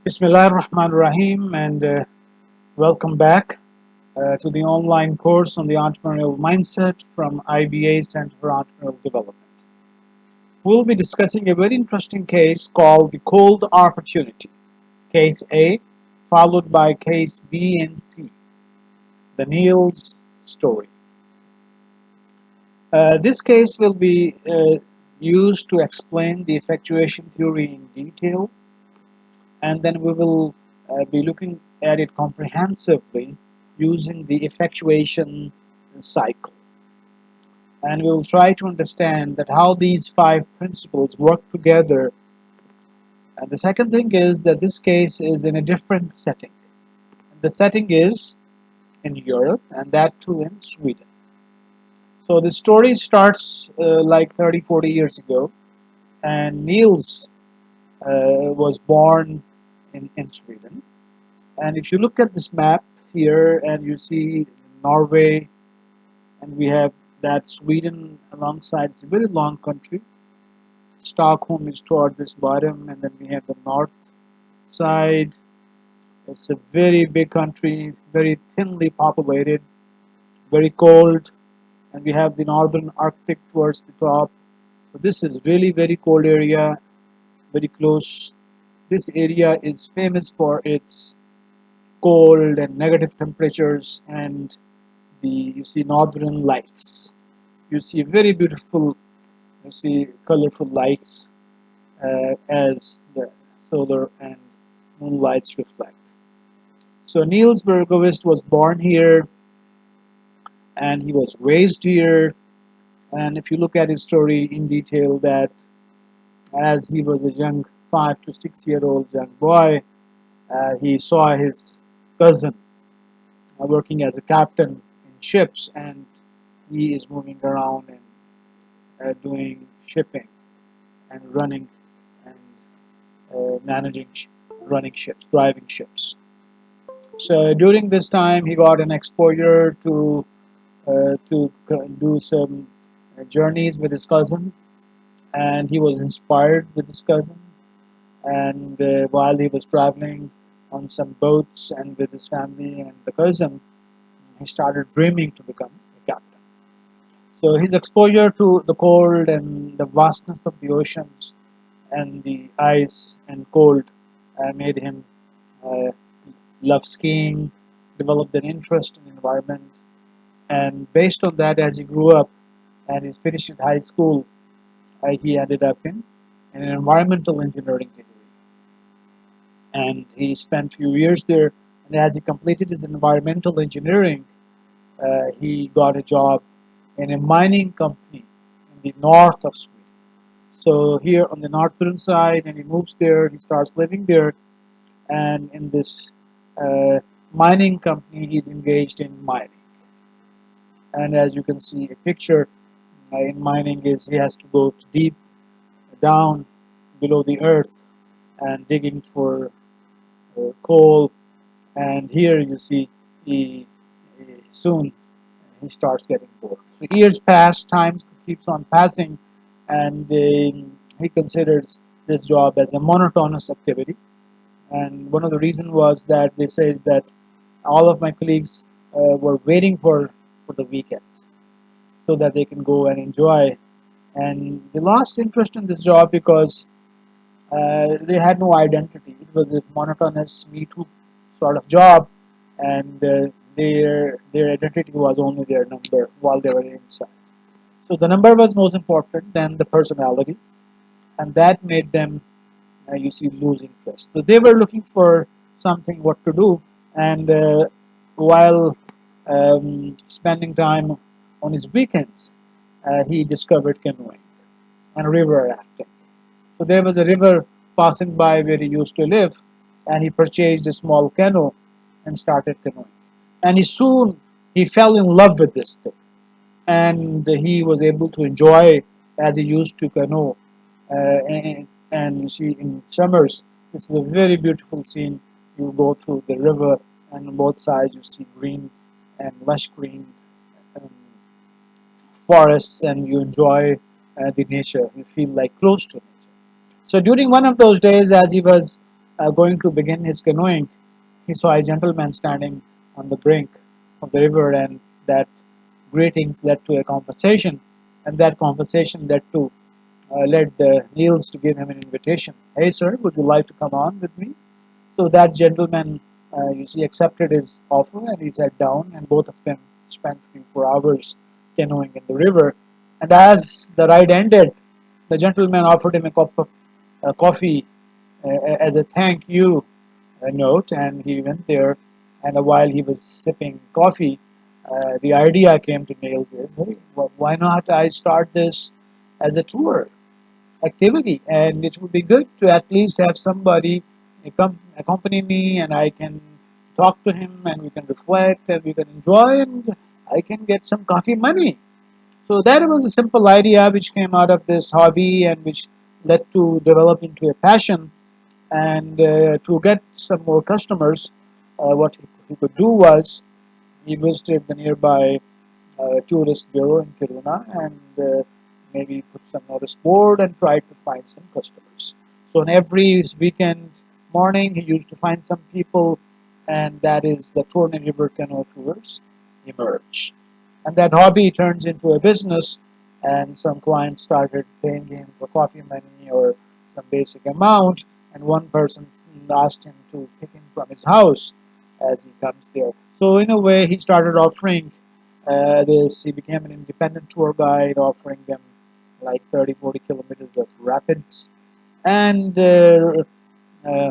Bismillah ar-Rahman ar-Rahim, and welcome back to the online course on the entrepreneurial mindset from IBA Center for Entrepreneurial Development. We'll be discussing a very interesting case called the cold opportunity, case A, followed by case B and C, the Nils story. This case will be used to explain the effectuation theory in detail, and then we will be looking at it comprehensively using the effectuation cycle. And we will try to understand that how these five principles work together. And the second thing is that this case is in a different setting. The setting is in Europe, and that too in Sweden. So the story starts like 30, 40 years ago, and Niels was born in Sweden. And if you look at this map here and you see Norway, and we have that Sweden alongside, it's a very long country. Stockholm is toward this bottom, and then we have the north side. It's a very big country, very thinly populated, very cold, and we have the northern Arctic towards the top. So this is really very cold area, very close. This area is famous for its cold and negative temperatures, and you see northern lights. You see very beautiful, you see colorful lights as the solar and moon lights reflect. So Niels Bergqvist was born here and he was raised here. And if you look at his story in detail, that as he was a young 5 to 6 year old young boy, he saw his cousin working as a captain in ships, and he is moving around and doing shipping and running and managing running ships, driving ships. So during this time, he got an exposure to do some journeys with his cousin, and he was inspired with his cousin. And while he was traveling on some boats and with his family and the cousin, he started dreaming to become a captain. So his exposure to the cold and the vastness of the oceans and the ice and cold made him uh, love skiing, developed an interest in environment, and based on that, as he grew up and he finished high school, he ended up in an environmental engineering degree, and he spent few years there. And as he completed his environmental engineering, he got a job in a mining company in the north of Sweden. So here on the northern side, and he moves there, he starts living there, and in this uh, mining company, he's engaged in mining. And as you can see, a picture in mining is he has to go deep down below the earth and digging for coal. And here you see soon he starts getting bored. So years pass, time keeps on passing, and he considers this job as a monotonous activity. And one of the reasons was that they says that all of my colleagues were waiting for the weekend so that they can go and enjoy. And they lost interest in this job because they had no identity. It was a monotonous Me Too sort of job, and their identity was only their number while they were inside. So the number was most important than the personality, and that made them, you see, lose interest. So they were looking for something what to do, and while spending time on his weekends, he discovered canoeing and river rafting. So there was a river passing by where he used to live, and he purchased a small canoe and started canoeing. And he fell in love with this thing, and he was able to enjoy as he used to canoe. And you see, in summers, this is a very beautiful scene. You go through the river, and on both sides you see green and lush green um, forests, and you enjoy the nature. You feel like close to nature. So during one of those days, as he was going to begin his canoeing, he saw a gentleman standing on the brink of the river, and that greetings led to a conversation, and that conversation led Nils to give him an invitation. Hey, sir, would you like to come on with me? So that gentleman, you see, accepted his offer, and he sat down, and both of them spent 3 4 hours canoeing in the river. And as the ride ended, the gentleman offered him a cup of coffee as a thank you note, and he went there. And while he was sipping coffee, the idea came to Niels is, hey, why not I start this as a tour activity, and it would be good to at least have somebody accompany me, and I can talk to him, and we can reflect, and we can enjoy, and I can get some coffee money. So that was a simple idea which came out of this hobby, and which led to develop into a passion. And to get some more customers, what he could do was he visited the nearby tourist bureau in Kiruna, and maybe put some notice board and try to find some customers. So on every weekend morning, he used to find some people, and that is the Torne River Canoe Tours emerge. And that hobby turns into a business, and some clients started paying him for coffee money or some basic amount, and one person asked him to pick him from his house as he comes there. So in a way, he started offering he became an independent tour guide, offering them like 30, 40 kilometers of rapids. And uh, uh,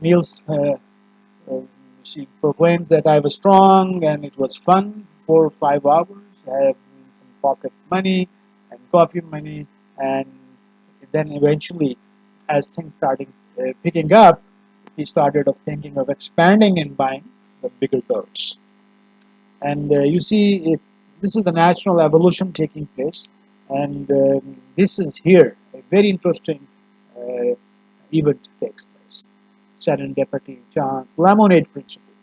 Niels, she proclaimed that I was strong and it was fun, 4 or 5 hours. I had some pocket money and coffee money, and then eventually, as things started picking up, he started of thinking of expanding and buying the bigger boats. And you see, this is the natural evolution taking place, and this is here a very interesting uh, event takes place. Serendipity, chance, lemonade principle.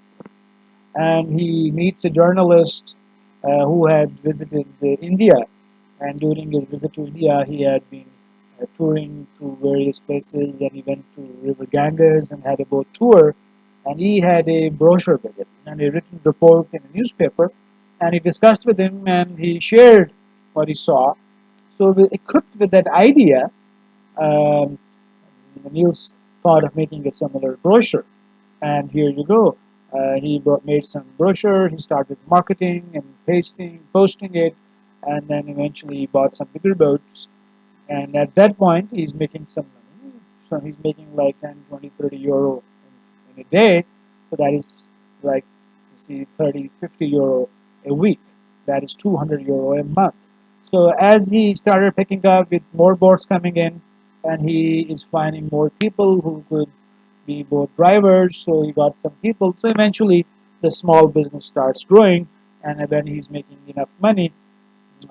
And he meets a journalist who had visited India, and during his visit to India, he had been touring to various places, and he went to River Ganges and had a boat tour, and he had a brochure with him and a written report in a newspaper, and he discussed with him and he shared what he saw. So, equipped with that idea, um, Niels thought of making a similar brochure, and here you go. Made some brochure. He started marketing and posting it, and then eventually he bought some bigger boats. And at that point, he's making some money. So he's making like 10, 20, 30 euro in a day. So that is like, you see, 30, 50 euro a week. That is 200 euro a month. So as he started picking up with more boats coming in, and he is finding more people who could be boat drivers, so he got some people. So eventually, the small business starts growing, and when he's making enough money,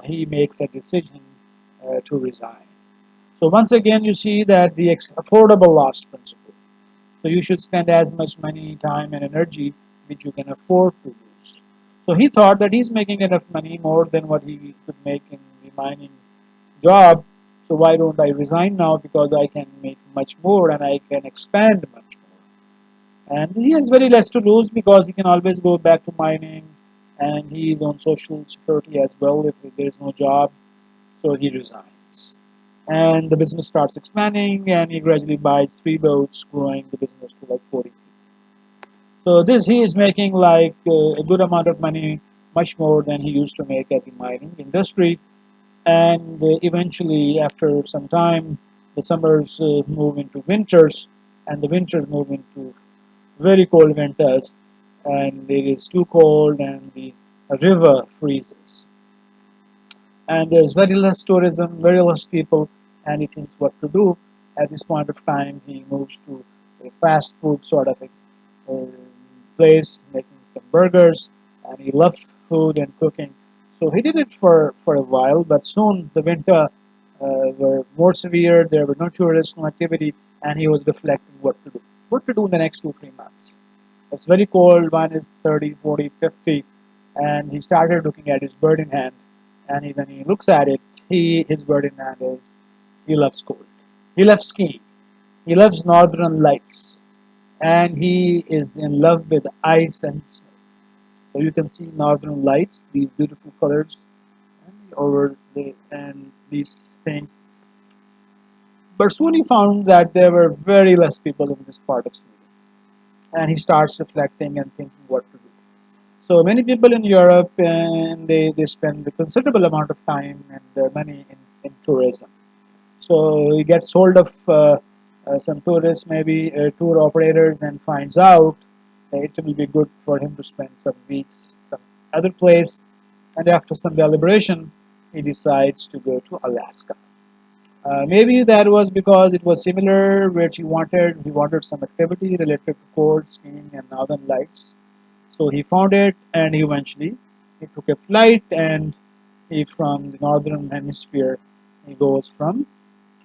he makes a decision to resign. So once again, you see that the affordable loss principle. So you should spend as much money, time, and energy which you can afford to lose. So he thought that he's making enough money, more than what he could make in the mining job. So why don't I resign now, because I can make much more and I can expand much more. And he has very less to lose because he can always go back to mining, and he is on social security as well if there is no job. So he resigns. And the business starts expanding, and he gradually buys 3 boats, growing the business to like 40 people. So this he is making like a good amount of money, much more than he used to make at the mining industry. And eventually, after some time, the summers move into winters, and the winters move into very cold winters, and it is too cold, and the river freezes, and there's very less tourism, very less people, and he thinks what to do. At this point of time, he moves to a fast food sort of a place, making some burgers, and he loved food and cooking. So he did it for a while, but soon the winter were more severe, there were no tourists, no activity, and he was reflecting what to do. What to do in the next 2 3 months. It's very cold, one is 30, 40, 50, and he started looking at his bird in hand, and when he looks at it, his bird in hand is he loves cold. He loves skiing. He loves northern lights, and he is in love with ice and snow. So you can see northern lights, these beautiful colors, and these things. But soon he found that there were very less people in this part of Sweden, and he starts reflecting and thinking what to do. So many people in Europe, and they spend a considerable amount of time and their money in tourism. So he gets hold of some tourists, maybe tour operators, and finds out that it will be good for him to spend some weeks some other place. And after some deliberation, he decides to go to Alaska. Maybe that was because it was similar, which he wanted. He wanted some activity related to cold skiing and northern lights. So he found it, and eventually he took a flight, and he from the northern hemisphere, he goes from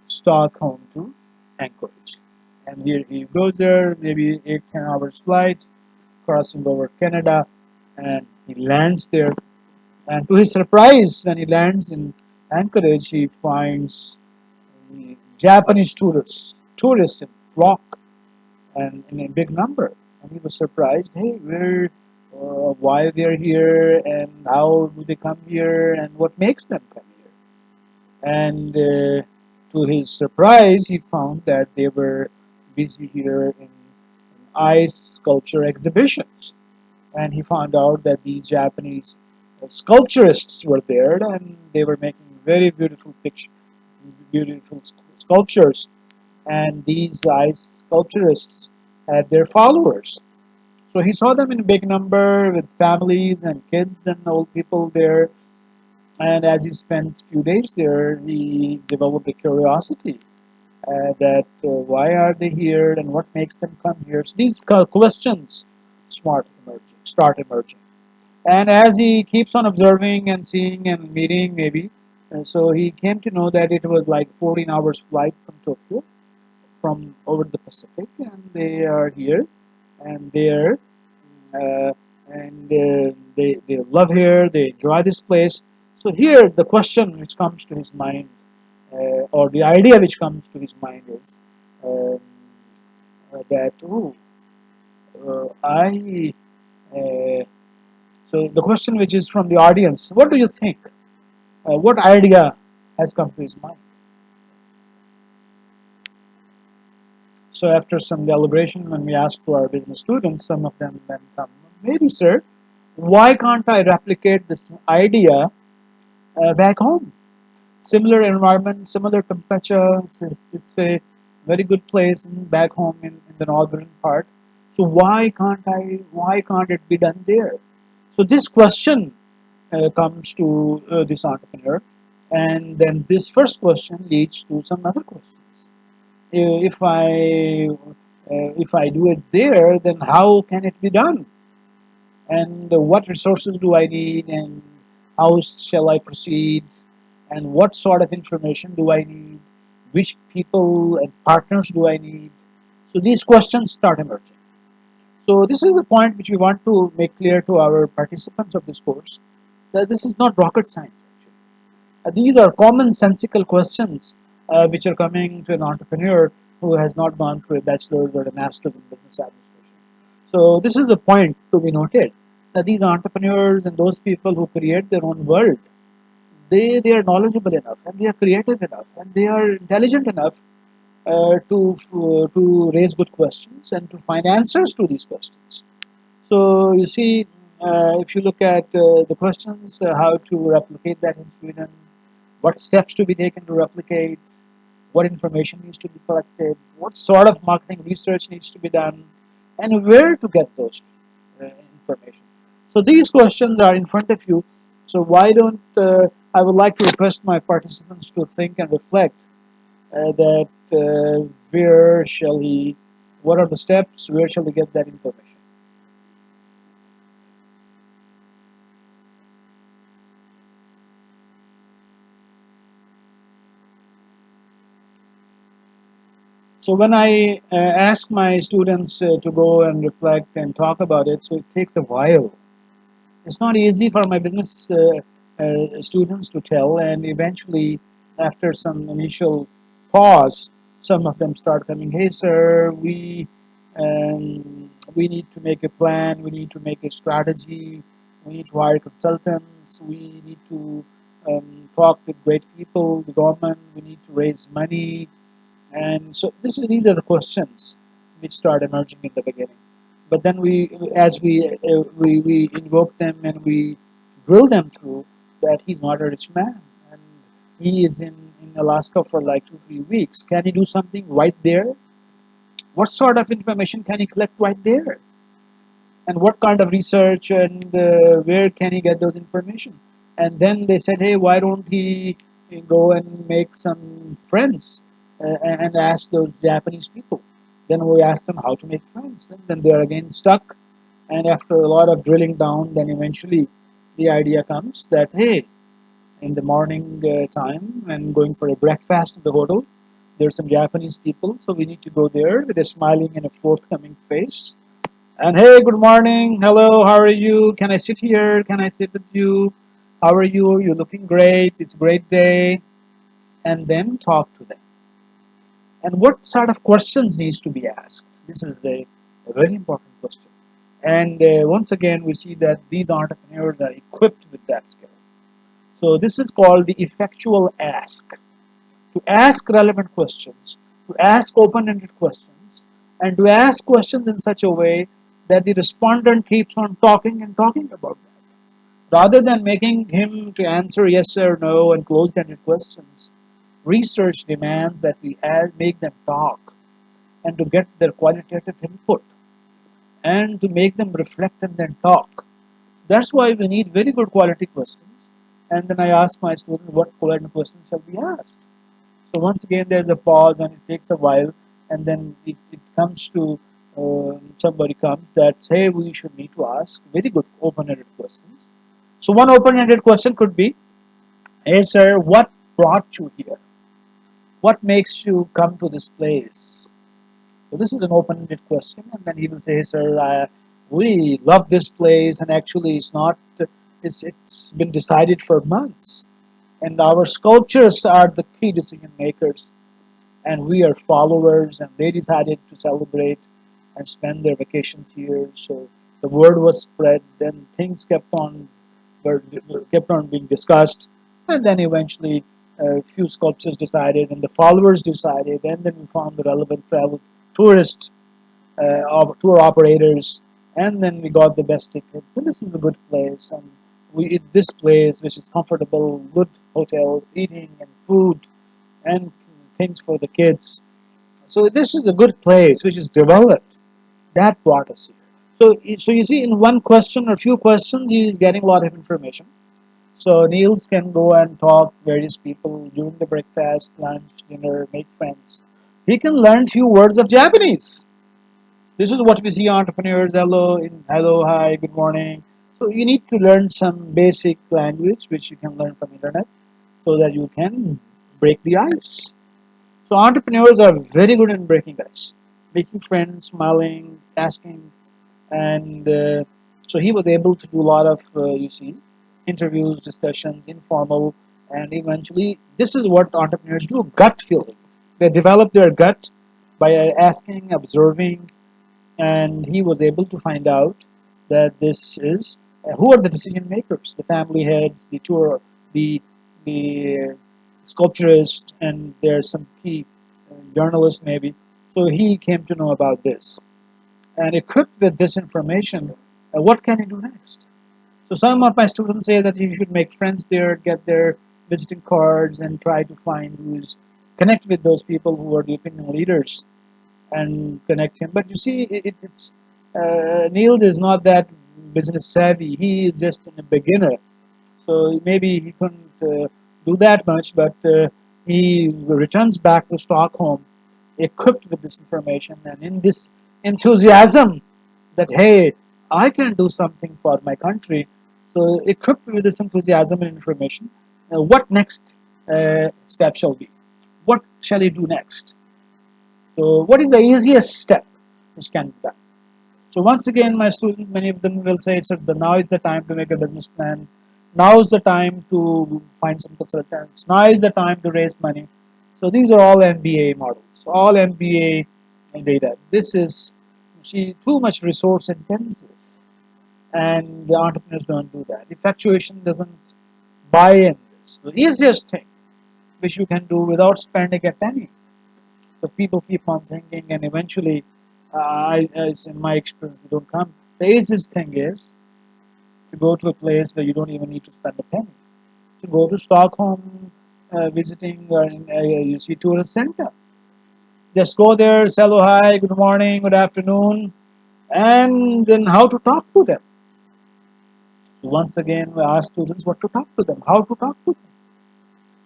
Stockholm to Anchorage. And he goes there, maybe 8-10 hours flight, crossing over Canada, and he lands there. And to his surprise, when he lands in Anchorage, he finds the Japanese tourists in flock and in a big number. And he was surprised, hey, why they're here, and how do they come here, and what makes them come here? And to his surprise, he found that they were busy here in ice sculpture exhibitions. And he found out that these Japanese sculpturists were there, and they were making very beautiful pictures, beautiful sculptures. And these ice sculpturists had their followers. So he saw them in big number with families and kids and old people there. And as he spent a few days there, he developed a curiosity that why are they here and what makes them come here. So these questions start emerging. And as he keeps on observing and seeing and meeting, maybe, so he came to know that it was like 14 hours flight from Tokyo, from over the Pacific, and they are here and there, uh, and they love here, they enjoy this place. So here, the question which comes to his mind, or the idea which comes to his mind is um, that, oh, I. So the question which is from the audience, what do you think? What idea has come to his mind? So after some deliberation, when we asked to our business students, some of them then come, maybe sir, why can't I replicate this idea back home? Similar environment, similar temperature. It's a very good place back home in the northern part. So why can't it be done there? So this question comes to this entrepreneur, and then this first question leads to some other questions. If I do it there, then how can it be done? And what resources do I need, and how shall I proceed, and what sort of information do I need, which people and partners do I need? So these questions start emerging. So this is the point which we want to make clear to our participants of this course, that this is not rocket science actually. These are commonsensical questions which are coming to an entrepreneur who has not gone through a bachelor's or a master's in business administration. So this is the point to be noted, that these entrepreneurs and those people who create their own world, they are knowledgeable enough, and they are creative enough, and they are intelligent enough to raise good questions and to find answers to these questions. So you see, if you look at the questions, how to replicate that in Sweden, what steps to be taken to replicate, what information needs to be collected, what sort of marketing research needs to be done, and where to get those information. So these questions are in front of you. So why don't I would like to request my participants to think and reflect that where shall he, what are the steps, where shall he get that information? So when I ask my students to go and reflect and talk about it, so it takes a while. It's not easy for my business students to tell, and eventually, after some initial pause, Some of them start coming, hey sir, we need to make a plan, we need to make a strategy, we need to hire consultants, we need to talk with great people, the government, we need to raise money. And so these are the questions which start emerging in the beginning. But then as we invoke them and we drill them through that he's not a rich man and he is in Alaska for like 2 3 weeks. Can he do something right there? What sort of information can he collect right there? And what kind of research and where can he get those information? And then they said, hey, why don't he go and make some friends and ask those Japanese people? Then we asked them how to make friends, and then they're again stuck. And after a lot of drilling down, then eventually the idea comes that hey, in the morning time and going for a breakfast in the hotel, there's some Japanese people, so we need to go there with a smiling and a forthcoming face and hey, good morning. Hello, how are you? Can I sit here? Can I sit with you? How are you? You're looking great. It's a great day. And then talk to them. And what sort of questions needs to be asked? This is a very important question. And once again, we see that these entrepreneurs are equipped with that skill. So this is called the effectual ask. To ask relevant questions, to ask open-ended questions, and to ask questions in such a way that the respondent keeps on talking and talking about that. Rather than making him to answer yes or no and closed-ended questions, research demands that we make them talk and to get their qualitative input and to make them reflect and then talk. That's why we need very good quality questions. And then I ask my student what quality questions shall be asked. So once again, there's a pause and it takes a while, and then it comes to somebody comes that say we should need to ask very good open-ended questions. So one open-ended question could be, "Hey sir, what brought you here? What makes you come to this place?" So this is an open-ended question, and then he will say, "Hey sir, we love this place, and actually it's not. It's been decided for months, and our sculptures are the key decision makers." And we are followers, and they decided to celebrate and spend their vacations here. So the word was spread, then things were, kept on being discussed, and then eventually a few sculptures decided and the followers decided, and then we found the relevant travel tourists, tour operators, and then we got the best tickets. And this is a good place, and this place which is comfortable, good hotels, eating and food and things for the kids. So this is a good place which is developed. That brought us here. So you see, in one question or few questions, he is getting a lot of information. So Nils can go and talk various people during the breakfast, lunch, dinner, make friends. He can learn few words of Japanese. This is what we see entrepreneurs. Hello, hi, good morning. So you need to learn some basic language which you can learn from internet so that you can break the ice. So entrepreneurs are very good in breaking ice, making friends, smiling, asking, and so he was able to do a lot of interviews, discussions, informal, and eventually this is what entrepreneurs do: gut feeling. They develop their gut by asking, observing, and he was able to find out that this is who are the decision makers, the family heads, the the sculpturist, and there's some key journalists maybe. So he came to know about this, and equipped with this information, what can he do next? So some of my students say that you should make friends there, get their visiting cards, and try to find who's connect with those people who are the opinion leaders and connect him. But you see, it's Niels is not that business savvy. He is just a beginner, so maybe he couldn't do that much. But he returns back to Stockholm, equipped with this information and in this enthusiasm that hey, I can do something for my country. So equipped with this enthusiasm and information, what next step shall be? What shall he do next? So what is the easiest step which can be done? So once again, my students, many of them will say, "Sir, now is the time to make a business plan. Now is the time to find some consultants. Now is the time to raise money." So these are all MBA models, all MBA data. This is, you see, too much resource intensive, and the entrepreneurs don't do that. Infatuation doesn't buy in this. The easiest thing which you can do without spending a penny. So people keep on thinking, and eventually, as in my experience, they don't come. The easiest thing is to go to a place where you don't even need to spend a penny. To go to Stockholm, visiting, you see, tourist center. Just go there, say hello, hi, good morning, good afternoon, and then how to talk to them. So once again, we ask students what to talk to them, how to talk to them.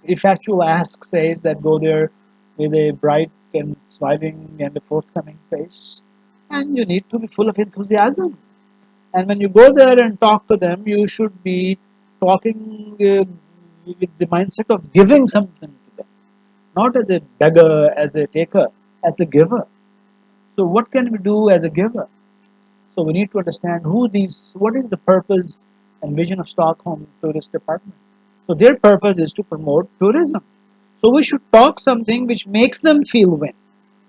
If actual ask says that go there with a bright and smiling and a forthcoming face, and you need to be full of enthusiasm. And when you go there and talk to them, you should be talking with the mindset of giving something to them, not as a beggar, as a taker, as a giver. So what can we do as a giver? So we need to understand what is the purpose and vision of Stockholm Tourist Department. So their purpose is to promote tourism. So we should talk something which makes them feel win,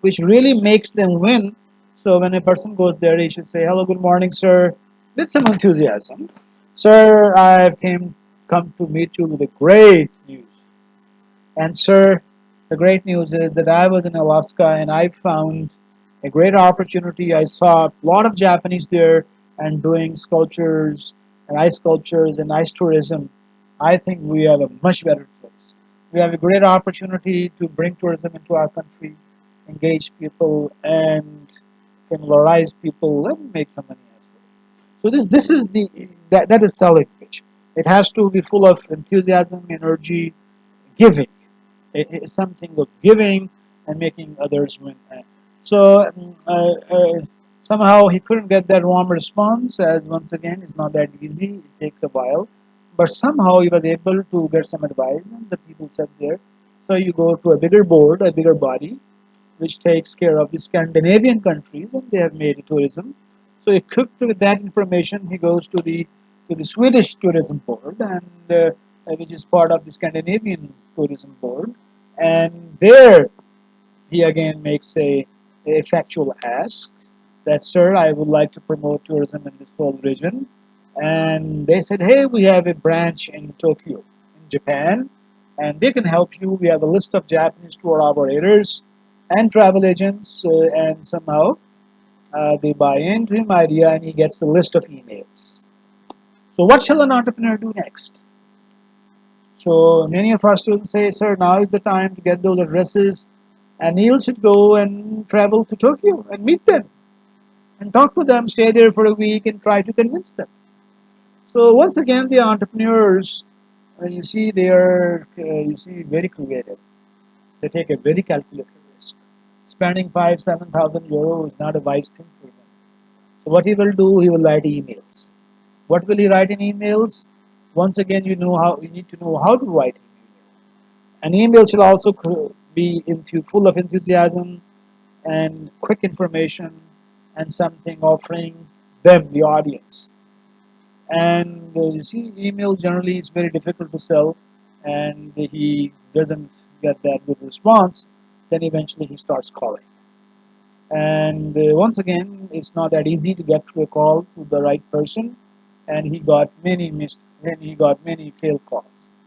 which really makes them win. So when a person goes there, he should say, "Hello, good morning, sir," with some enthusiasm. "Sir, I've come to meet you with a great news. And sir, the great news is that I was in Alaska and I found a great opportunity. I saw a lot of Japanese there and doing sculptures and ice sculptures and ice tourism. I think we have a much better place. We have a great opportunity to bring tourism into our country, engage people, and familiarize people and make some money as well." So this is that is selling pitch. It has to be full of enthusiasm, energy, giving. It's something of giving and making others win. So somehow he couldn't get that warm response, as once again it's not that easy. It takes a while, but somehow he was able to get some advice, and the people said there. So you go to a bigger board, a bigger body, which takes care of the Scandinavian countries, and they have made tourism. So equipped with that information, he goes to the Swedish tourism board, and which is part of the Scandinavian tourism board, and there he again makes a factual ask that, "Sir, I would like to promote tourism in this whole region." And they said, "Hey, we have a branch in Tokyo, in Japan, and they can help you. We have a list of Japanese tour operators and travel agents," and somehow they buy into him idea, and he gets a list of emails. So what shall an entrepreneur do next? So many of our students say, "Sir, now is the time to get those addresses, and Neil should go and travel to Tokyo and meet them and talk to them, stay there for a week and try to convince them." So once again, the entrepreneurs, you see, they are very creative. They take a very calculated risk. Spending 5, 7,000 euros is not a wise thing for them. So what he will do, he will write emails. What will he write in emails? Once again, you need to know how to write emails. An email should also be full of enthusiasm and quick information and something offering them, the audience. And you see, email generally is very difficult to sell, and he doesn't get that good response. Then eventually he starts calling. And once again, it's not that easy to get through a call to the right person, and he got many failed calls.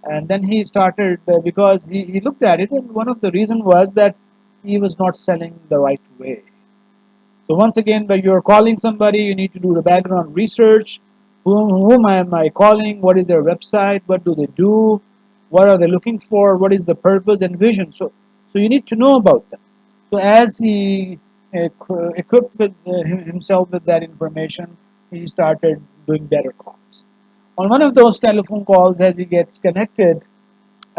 And then he started because he looked at it, and one of the reason was that he was not selling the right way. So once again, when you're calling somebody, you need to do the background research. Whom am I calling? What is their website? What do they do? What are they looking for? What is the purpose and vision? So you need to know about them. So as he equipped himself with that information, he started doing better calls. On one of those telephone calls, as he gets connected,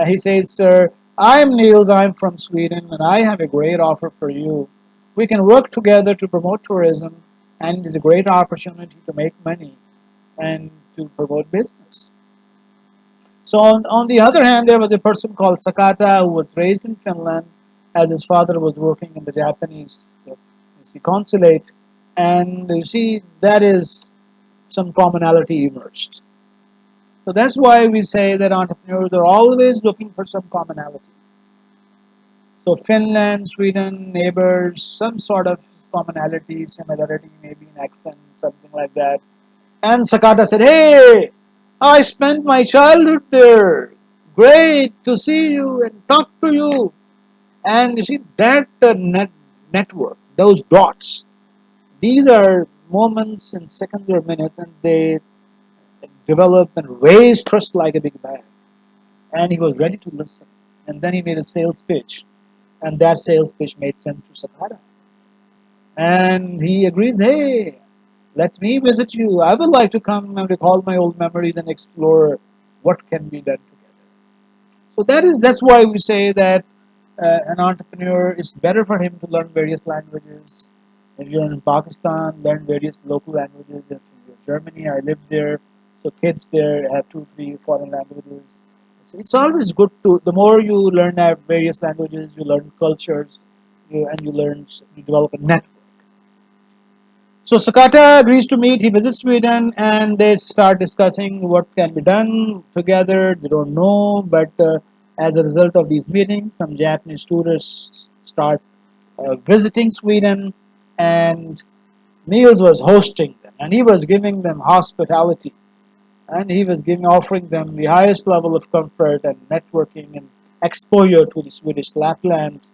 he says, "Sir, I'm Nils, I'm from Sweden, and I have a great offer for you. We can work together to promote tourism, and it is a great opportunity to make money and to promote business." So, on the other hand, there was a person called Sakata who was raised in Finland, as his father was working in the Japanese consulate, and you see, that is some commonality emerged. So that's why we say that entrepreneurs are always looking for some commonality. So Finland, Sweden, neighbors, some sort of commonality, similarity, maybe in accent, something like that. And Sakata said, "Hey, I spent my childhood there. Great to see you and talk to you." And you see that network, those dots, these are moments in seconds or minutes, and they develop and raise trust like a big bang. And he was ready to listen. And then he made a sales pitch, and that sales pitch made sense to Sakata. And he agrees, "Hey, let me visit you. I would like to come and recall my old memories and explore what can be done together." So that's why we say that an entrepreneur, it's better for him to learn various languages. If you're in Pakistan, learn various local languages. If you're in Germany, I lived there, so kids there have two, three foreign languages. So it's always good to, the more you learn various languages, you learn cultures, and you develop a network. So Sakata agrees to meet. He visits Sweden, and they start discussing what can be done together. They don't know, but as a result of these meetings, some Japanese tourists start visiting Sweden, and Nils was hosting them, and he was giving them hospitality, and he was offering them the highest level of comfort and networking and exposure to the Swedish Lapland,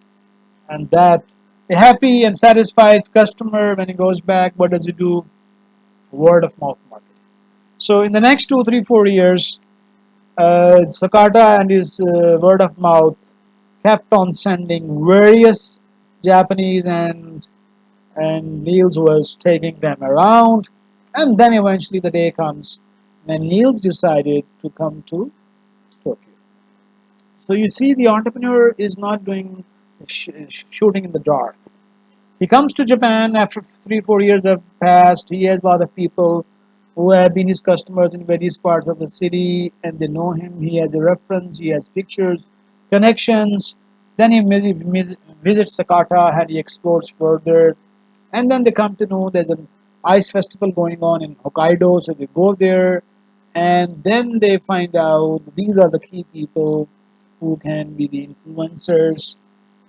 and that a happy and satisfied customer, when he goes back, what does he do? Word of mouth marketing. So in the next 2, 3, 4 years, Sakata and his word of mouth kept on sending various Japanese, and Niels was taking them around, and then eventually the day comes when Niels decided to come to Tokyo. So you see, the entrepreneur is not doing shooting in the dark. He comes to Japan after 3, 4 years have passed. He has a lot of people who have been his customers in various parts of the city, and they know him. He has a reference, he has pictures, connections. Then he visits Sakata and he explores further. And then they come to know there's an ice festival going on in Hokkaido, so they go there. And then they find out these are the key people who can be the influencers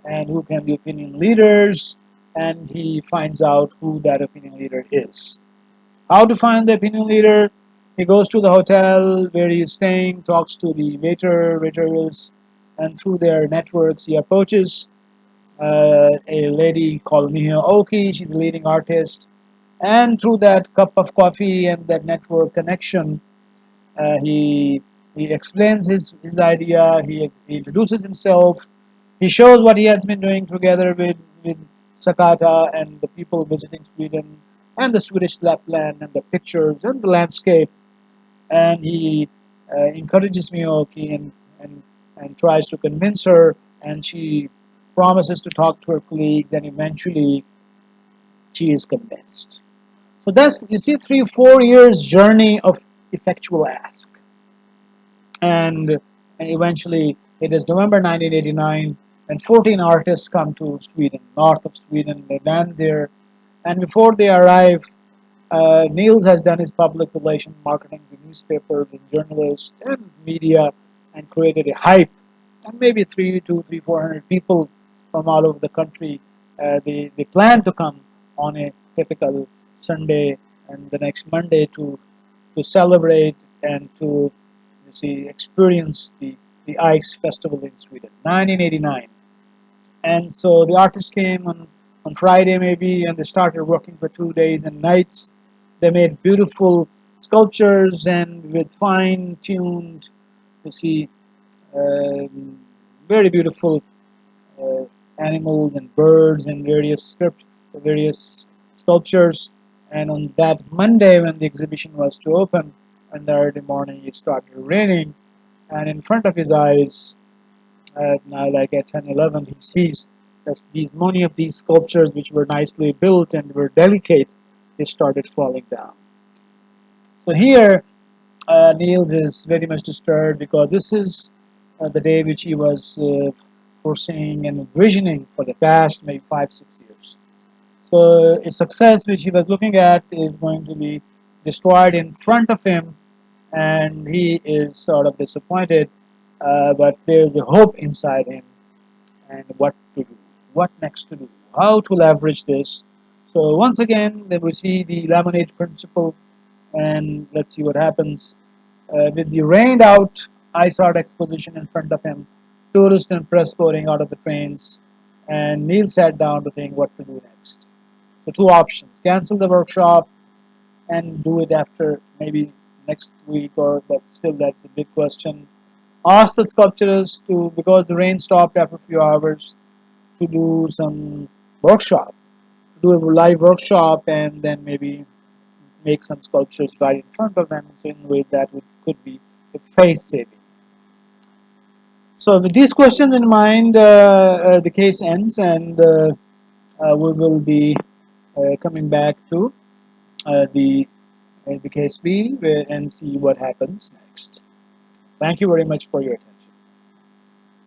and who can be opinion leaders, and he finds out who that opinion leader is. How to find the opinion leader? He goes to the hotel where he is staying, talks to the waiters, and through their networks he approaches a lady called Miho Oki. She's a leading artist, and through that cup of coffee and that network connection, he explains his idea. He introduces himself. He shows what he has been doing together with Sakata and the people visiting Sweden and the Swedish Lapland and the pictures and the landscape. And he encourages Miyoki and tries to convince her, and she promises to talk to her colleagues, and eventually she is convinced. So that's, you see, 3, 4 years journey of effectual ask. And eventually it is November 1989, and 14 artists come to Sweden, north of Sweden. They land there, and before they arrive, Niels has done his public relations marketing to newspapers and journalists and media, and created a hype. And maybe 400 people from all over the country. They plan to come on a typical Sunday and the next Monday to celebrate and to, you see, experience the ice festival in Sweden, 1989. And so the artists came on Friday maybe, and they started working for 2 days and nights. They made beautiful sculptures and with fine-tuned, you see, um, very beautiful uh, animals and birds and various sculptures. And on that Monday, when the exhibition was to open, on the early morning, it started raining, and in front of his eyes, now like at 10, 11, he sees that these many of these sculptures, which were nicely built and were delicate, they started falling down. So here, Niels is very much disturbed because this is the day which he was foreseeing and envisioning for the past maybe 5, 6 years. So a success which he was looking at is going to be destroyed in front of him, and he is sort of disappointed. But there's a hope inside him, and what to do, what next to do, how to leverage this. So once again, then we see the lemonade principle, and let's see what happens. With the rained out ice art exposition in front of him, tourists and press pouring out of the trains, and Neil sat down to think what to do next. So two options: cancel the workshop and do it after maybe next week, or but still that's a big question. Ask the sculptors to, because the rain stopped after a few hours, to do some workshop, do a live workshop, and then maybe make some sculptures right in front of them, so in a way that could be a face saving. So with these questions in mind, the case ends, and we will be coming back to the case B and see what happens next. Thank you very much for your attention.